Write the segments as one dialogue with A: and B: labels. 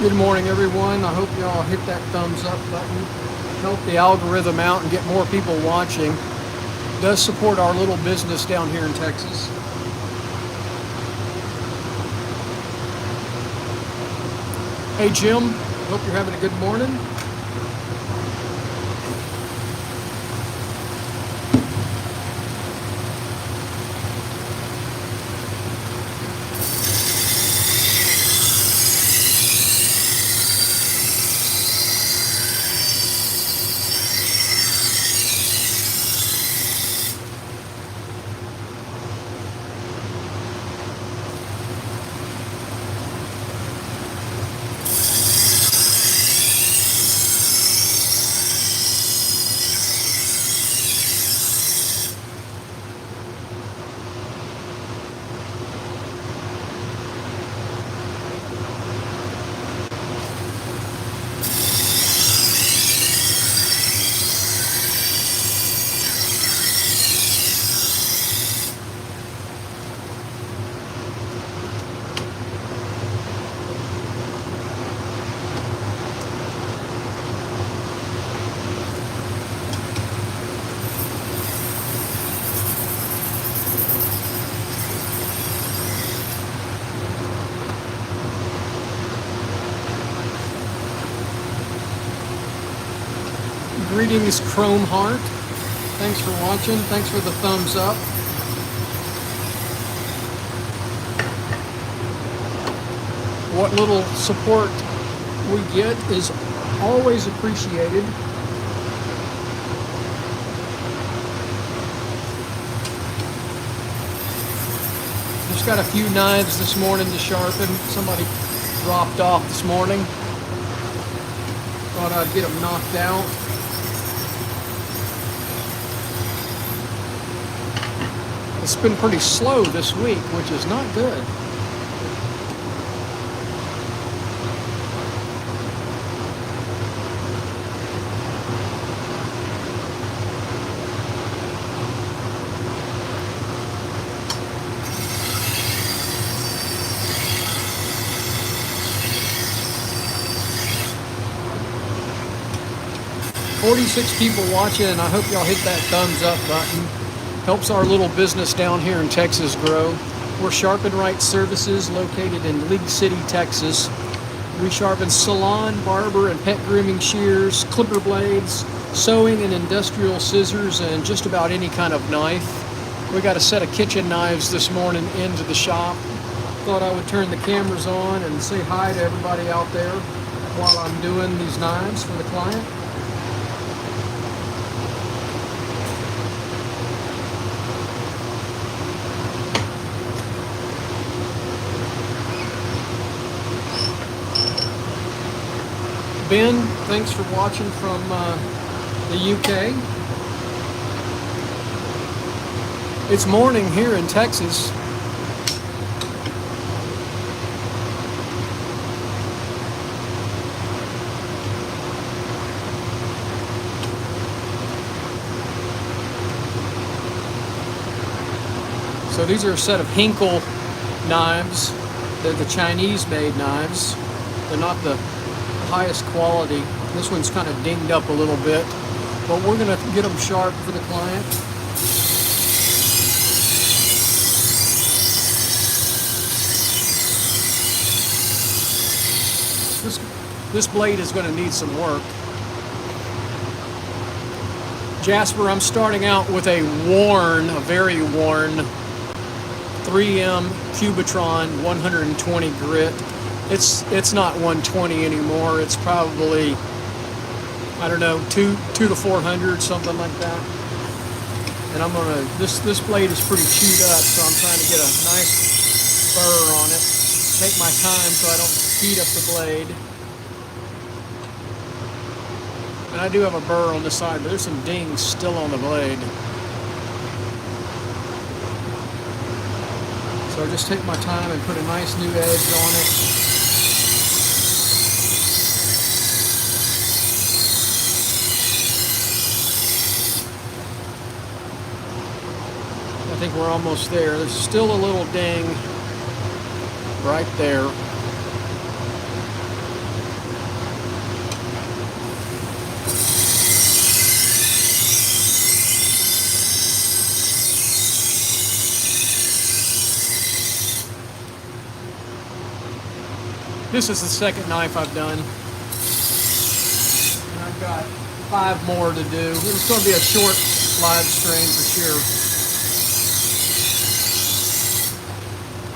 A: Good morning, everyone. I hope y'all hit that thumbs up button. Help the algorithm out and get more people watching. It does support our little business down here in Texas. Hey, Jim. Hope you're having a good morning. Greetings, Chrome Heart. Thanks for watching. Thanks for the thumbs up. What little support we get is always appreciated. Just got a few knives this morning to sharpen. Somebody dropped off this morning. Thought I'd get them knocked out. It's been pretty slow this week, which is not good. "46 people watching, and I hope y'all hit that thumbs up button. Helps our little business down here in Texas grow. We're Sharpen Right Services, located in League City, Texas. We sharpen salon, barber, and pet grooming shears, clipper blades, sewing and industrial scissors, and just about any kind of knife. We got a set of kitchen knives this morning into the shop. Thought I would turn the cameras on and say hi to everybody out there while I'm doing these knives for the client. Ben, thanks for watching from the UK. It's morning here in Texas. So these are a set of Hinkle knives. They're the Chinese-made knives. They're not the highest quality. This one's kind of dinged up a little bit, but we're gonna get them sharp for the client. This blade is going to need some work. Jasper, I'm starting out with a very worn 3M Cubitron 120 grit. It's not 120 anymore. It's probably, I don't know, 2 to 400, something like that. And I'm gonna, this blade is pretty chewed up, so I'm trying to get a nice burr on it. Take my time so I don't heat up the blade. And I do have a burr on the side, but there's some dings still on the blade. So I just take my time and put a nice new edge on it. I think we're almost there. There's still a little ding right there. This is the second knife I've done. And I've got 5 more to do. It's going to be a short live stream for sure.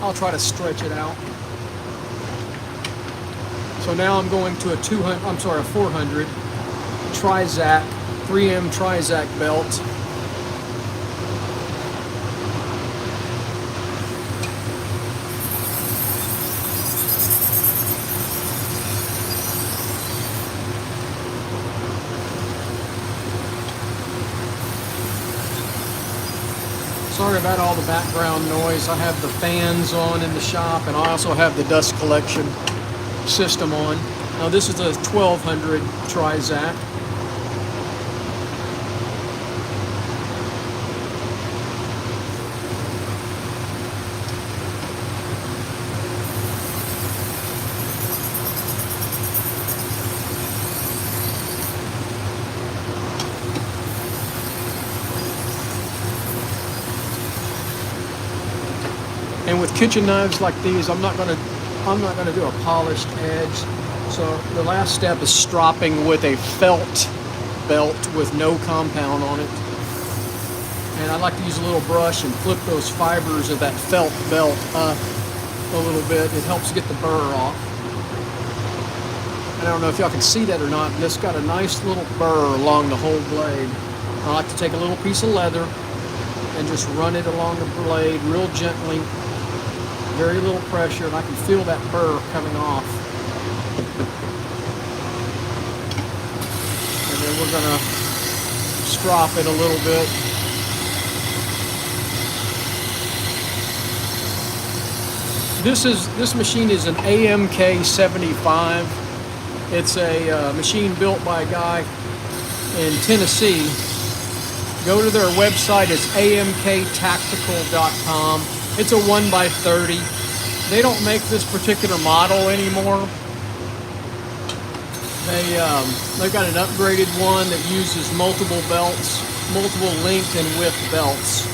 A: I'll try to stretch it out. So now I'm going to a 400 Trizac, 3M Trizac belt. Sorry about all the background noise. I have the fans on in the shop, and I also have the dust collection system on. Now this is a 1200 Trizac. And with kitchen knives like these, I'm not gonna do a polished edge. So the last step is stropping with a felt belt with no compound on it. And I like to use a little brush and flip those fibers of that felt belt up a little bit. It helps get the burr off. And I don't know if y'all can see that or not, but it's got a nice little burr along the whole blade. I like to take a little piece of leather and just run it along the blade real gently. Very little pressure, and I can feel that burr coming off. And then we're gonna strop it a little bit. This machine is an AMK 75. It's a machine built by a guy in Tennessee. Go to their website. It's amktactical.com. It's a 1x30. They don't make this particular model anymore. They've got an upgraded one that uses multiple belts, multiple length and width belts.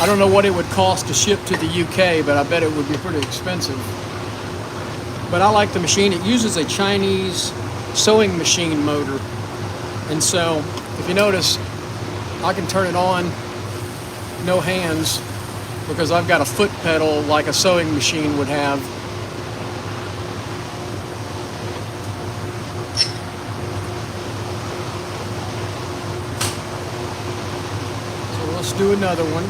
A: I don't know what it would cost to ship to the UK, but I bet it would be pretty expensive. But I like the machine. It uses a Chinese sewing machine motor. And so, if you notice, I can turn it on, no hands, because I've got a foot pedal like a sewing machine would have. So let's do another one.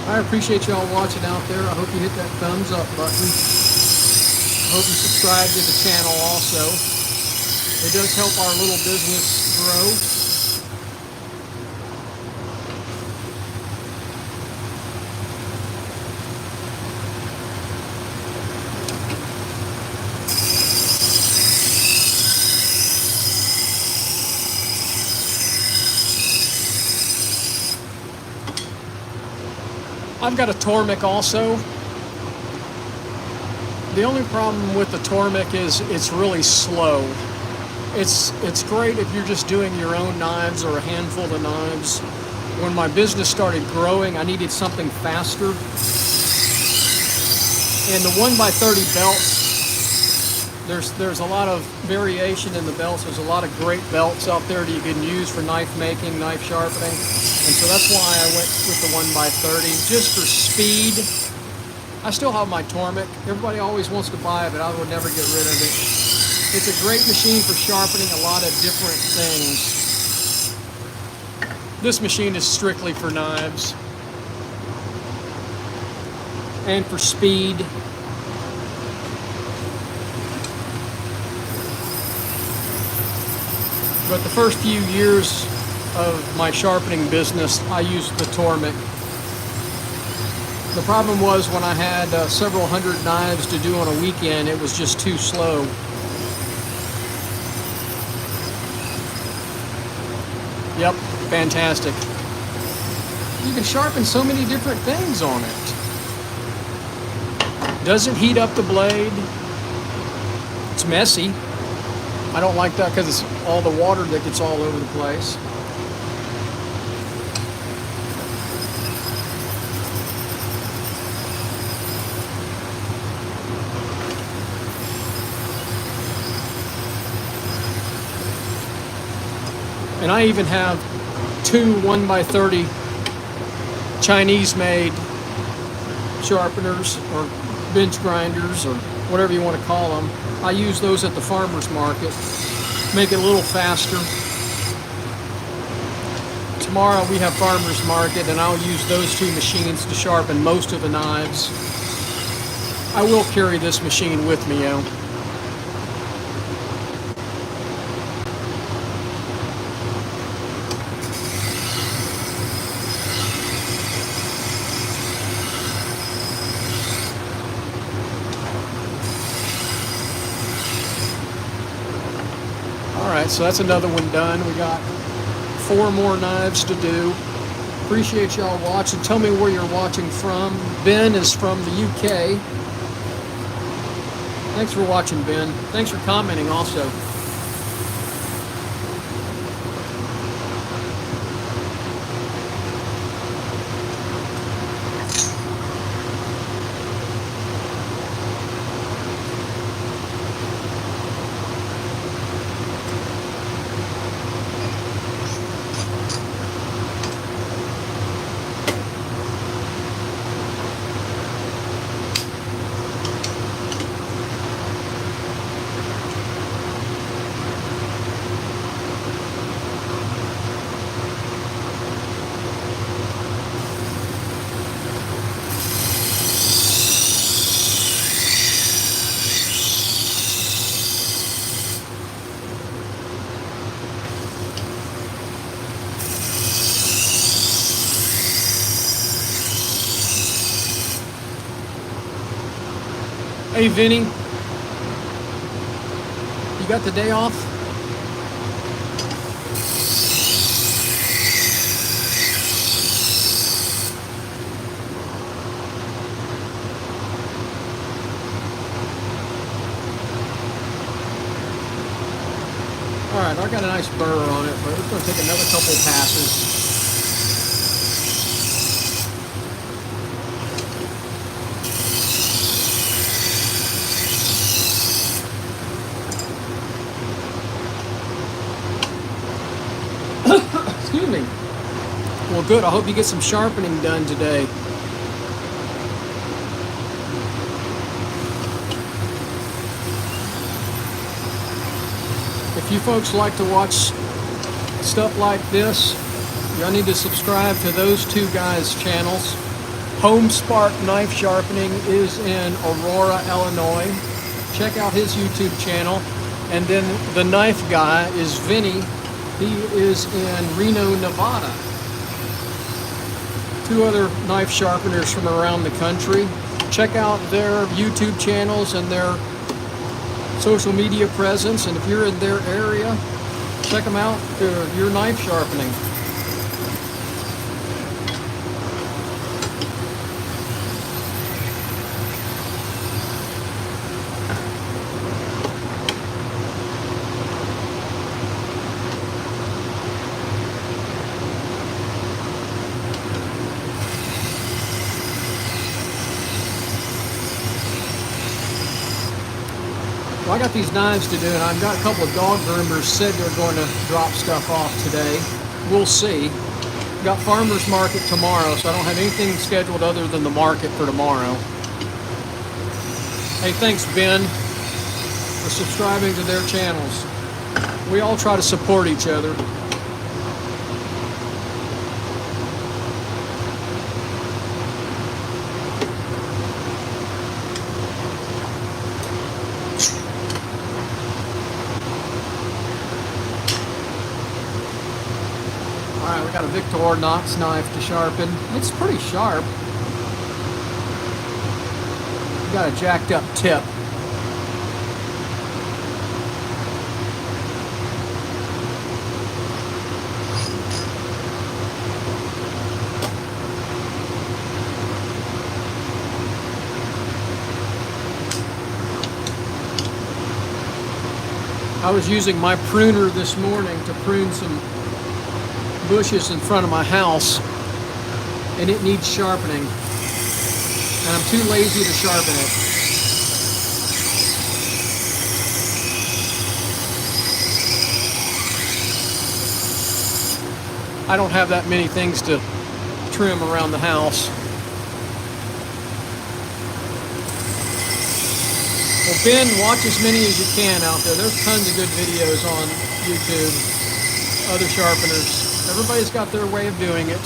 A: I appreciate y'all watching out there. I hope you hit that thumbs up button. I hope you subscribe to the channel also. It does help our little business grow. I've got a Tormek also. The only problem with the Tormek is it's really slow. It's great if you're just doing your own knives or a handful of knives. When my business started growing, I needed something faster. And the 1x30 belts, there's a lot of variation in the belts. There's a lot of great belts out there that you can use for knife making, knife sharpening. And so that's why I went with the 1x30, just for speed. I still have my Tormek. Everybody always wants to buy it, but I would never get rid of it. It's a great machine for sharpening a lot of different things. This machine is strictly for knives and for speed. But the first few years of my sharpening business, I used the Tormek. The problem was when I had several hundred knives to do on a weekend, it was just too slow. Yep, fantastic. You can sharpen so many different things on it. Doesn't heat up the blade. It's messy. I don't like that because it's all the water that gets all over the place. And I even have two 1x30 Chinese-made sharpeners or bench grinders or whatever you want to call them. I use those at the farmer's market. Make it a little faster. Tomorrow we have farmer's market and I'll use those two machines to sharpen most of the knives. I will carry this machine with me, though. Alright, so that's another one done. We got 4 more knives to do. Appreciate y'all watching. Tell me where you're watching from. Ben is from the UK. Thanks for watching, Ben. Thanks for commenting also. Hey, Vinny, you got the day off? All right, I got a nice burr on it, but it's going to take another couple passes. Excuse me. Well, good. I hope you get some sharpening done today. If you folks like to watch stuff like this, y'all need to subscribe to those two guys' channels. Home Spark Knife Sharpening is in Aurora, Illinois. Check out his YouTube channel. And then the knife guy is Vinny. He is in Reno, Nevada. 2 other knife sharpeners from around the country. Check out their YouTube channels and their social media presence, and if you're in their area, check them out for your knife sharpening. Well, I got these knives to do, and I've got a couple of dog groomers said they're going to drop stuff off today. We'll see. Got farmer's market tomorrow, so I don't have anything scheduled other than the market for tomorrow. Hey, thanks, Ben, for subscribing to their channels. We all try to support each other. Alright, we got a Victorinox knife to sharpen. It's pretty sharp. got a jacked up tip. I was using my pruner this morning to prune some bushes in front of my house, and it needs sharpening, and I'm too lazy to sharpen it. I don't have that many things to trim around the house. Well, Ben, watch as many as you can out there. There's tons of good videos on YouTube, other sharpeners. Everybody's got their way of doing it.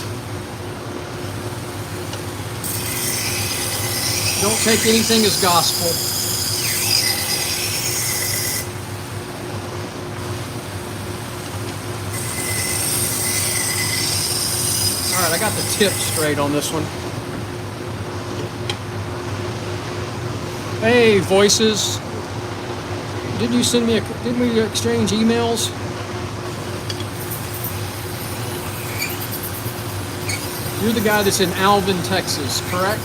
A: Don't take anything as gospel. All right, I got the tip straight on this one. Hey, Voices. Didn't you send me didn't we exchange emails? You're the guy that's in Alvin, Texas, correct?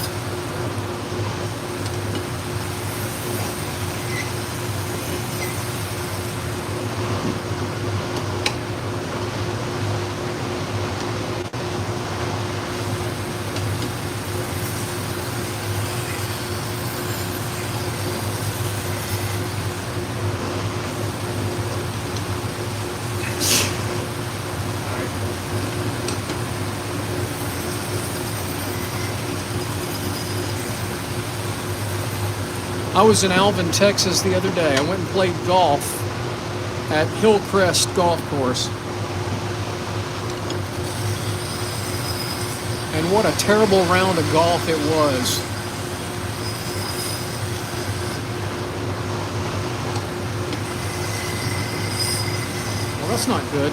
A: I was in Alvin, Texas the other day. I went and played golf at Hillcrest Golf Course. And what a terrible round of golf it was. Well, that's not good.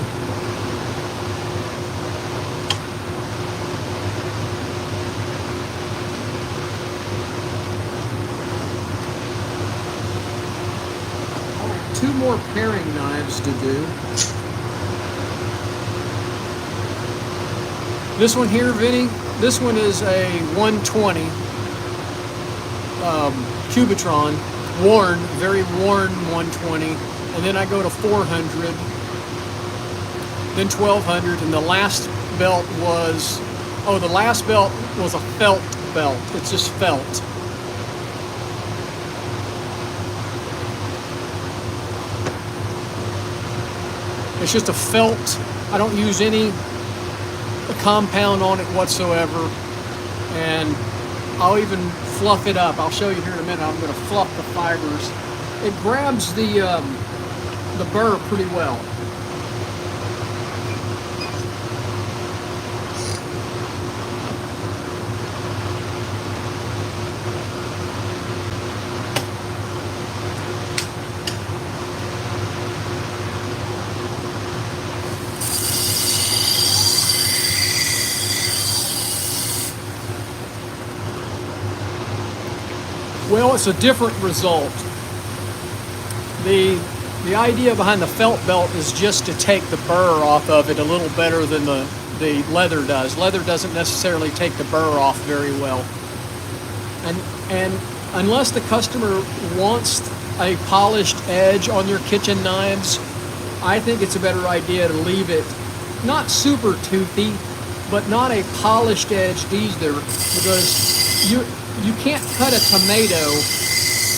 A: Two more paring knives to do. This one here, Vinny, this one is a 120 Cubitron, worn, very worn 120, and then I go to 400, then 1200, and the last belt was, the last belt was a felt belt. It's just felt. It's just a felt. I don't use any compound on it whatsoever, and I'll even fluff it up. I'll show you here in a minute. I'm going to fluff the fibers. It grabs the burr pretty well. Well, it's a different result. The idea behind the felt belt is just to take the burr off of it a little better than the leather does. Leather doesn't necessarily take the burr off very well. And unless the customer wants a polished edge on their kitchen knives, I think it's a better idea to leave it not super toothy, but not a polished edge either, because you can't cut a tomato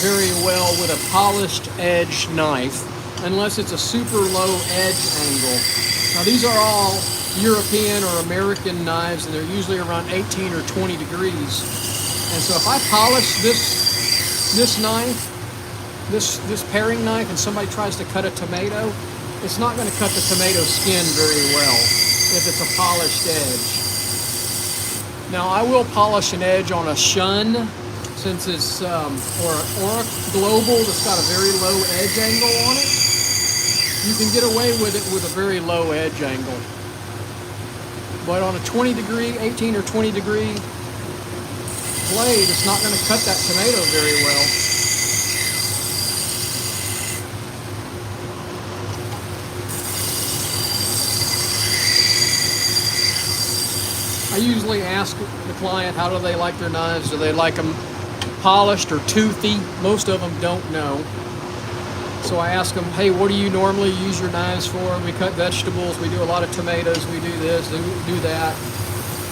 A: very well with a polished edge knife unless it's a super low edge angle. Now these are all European or American knives, and they're usually around 18 or 20 degrees. And so if I polish this knife, this paring knife, and somebody tries to cut a tomato, it's not going to cut the tomato skin very well if it's a polished edge. Now I will polish an edge on a shun, since it's or a global that's got a very low edge angle on it. You can get away with it with a very low edge angle. But on a 20 degree, 18 or 20 degree blade, it's not going to cut that tomato very well. I usually ask the client, how do they like their knives? Do they like them polished or toothy? Most of them don't know. So I ask them, hey, what do you normally use your knives for? We cut vegetables, we do a lot of tomatoes, we do this, we do that.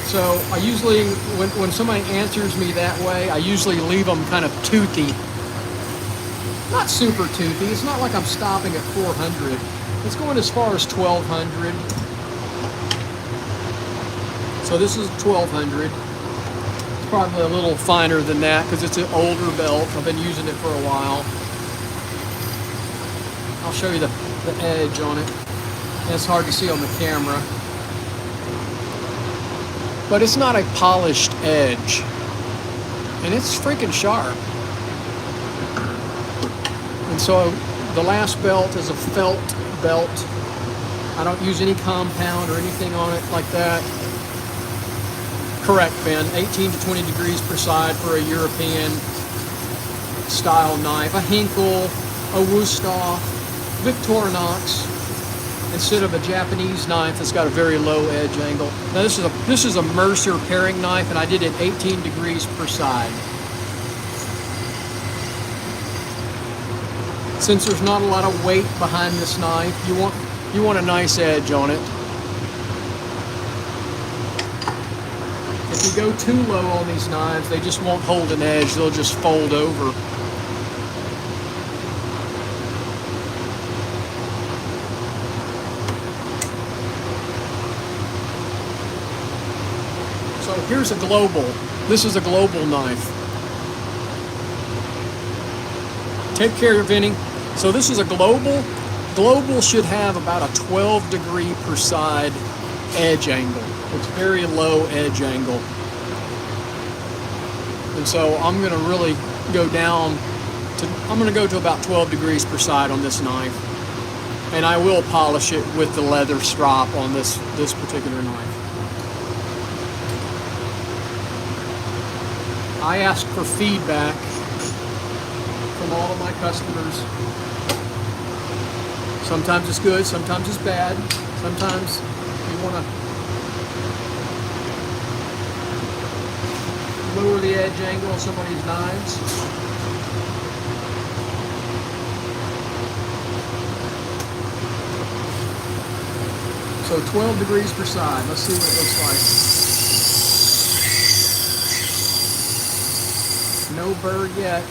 A: So I usually, when somebody answers me that way, I usually leave them kind of toothy. Not super toothy, it's not like I'm stopping at 400. It's going as far as 1200. So this is 1200. It's probably a little finer than that because it's an older belt. I've been using it for a while. I'll show you the edge on it. It's hard to see on the camera. But it's not a polished edge. And it's freaking sharp. And so the last belt is a felt belt. I don't use any compound or anything on it like that. Correct, Ben. 18 to 20 degrees per side for a European style knife. A Hinkle, a Wusthof, Victorinox, instead of a Japanese knife that's got a very low edge angle. Now this is a Mercer paring knife, and I did it 18 degrees per side. Since there's not a lot of weight behind this knife, you want a nice edge on it. If you go too low on these knives, they just won't hold an edge, they'll just fold over. So here's a global. This is a global knife. Take care, Vinny. So this is a global. Global should have about a 12 degree per side edge angle. It's very low edge angle. And so I'm going to really go down to, I'm going to go to about 12 degrees per side on this knife. And I will polish it with the leather strop on this particular knife. I ask for feedback from all of my customers. Sometimes it's good, sometimes it's bad. Sometimes you want to lower the edge angle of some of these knives. So 12 degrees per side. Let's see what it looks like. No burr yet.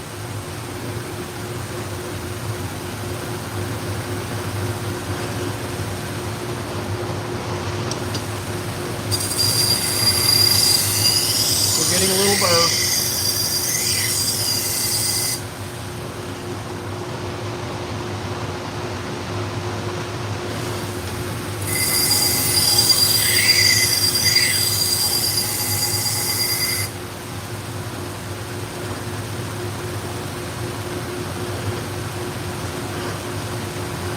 A: We're getting a little burr.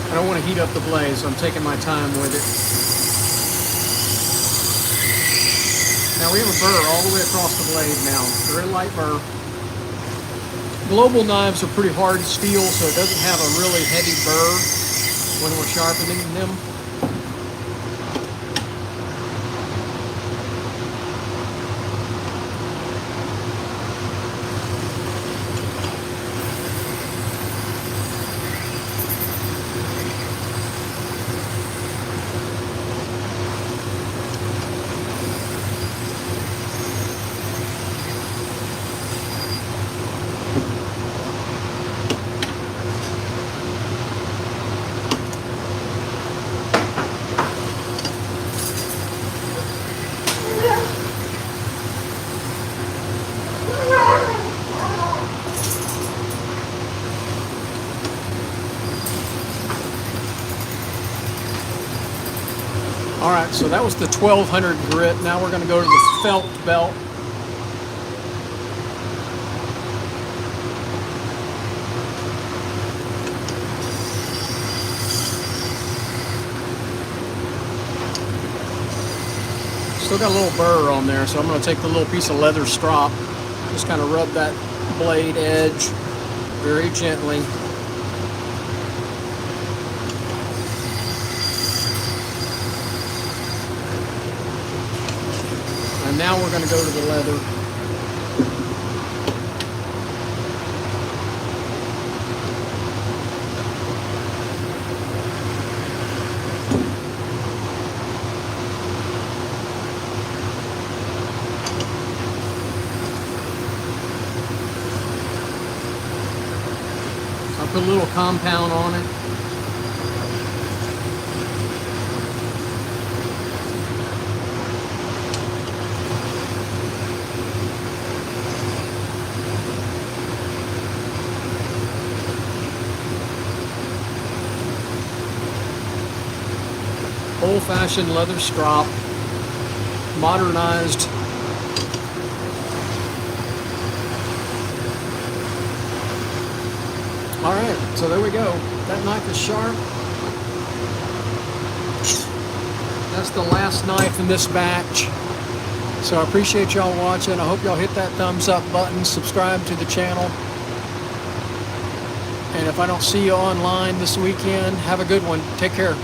A: I don't want to heat up the blade, so I'm taking my time with it. Now we have a burr all the way across the blade now, very light burr. Global knives are pretty hard steel, so it doesn't have a really heavy burr when we're sharpening them. All right, so that was the 1200 grit. Now we're going to go to the felt belt. Still got a little burr on there, so I'm going to take the little piece of leather strop Just kind of rub that blade edge very gently. And now we're going to go to the leather. I put a little compound on it. Old-fashioned leather strop, modernized. All right, so there we go. That knife is sharp. That's the last knife in this batch. So I appreciate y'all watching. I hope y'all hit that thumbs up button, subscribe to the channel. And if I don't see you online this weekend, have a good one. Take care.